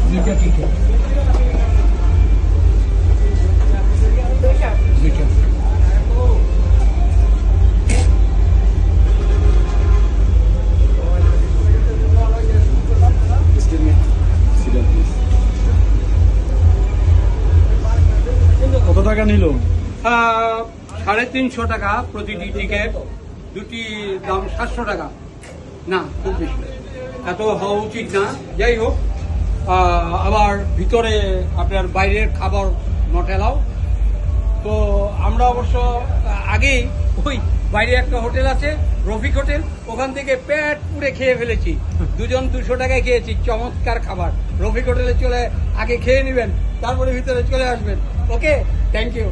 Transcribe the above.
দুইটা টিকিট দুইটা কত টাকা নিল? 350 টাকা প্রতিটি টিকিট, দুটি দাম 700 টাকা। না, খুব বেশি, এত হওয়া উচিত না। যাই হোক, আবার ভিতরে আপনার বাইরের খাবার নট এলাও। তো আমরা অবশ্য আগেই ওই বাইরে একটা হোটেল আছে, রফিক হোটেল, ওখান থেকে পেট পুড়ে খেয়ে ফেলেছি। দুজন 200 টাকায় খেয়েছি, চমৎকার খাবার। রফিক হোটেলে চলে আগে খেয়ে নেবেন, তারপরে ভিতরে চলে আসবেন। ওকে, থ্যাংক ইউ।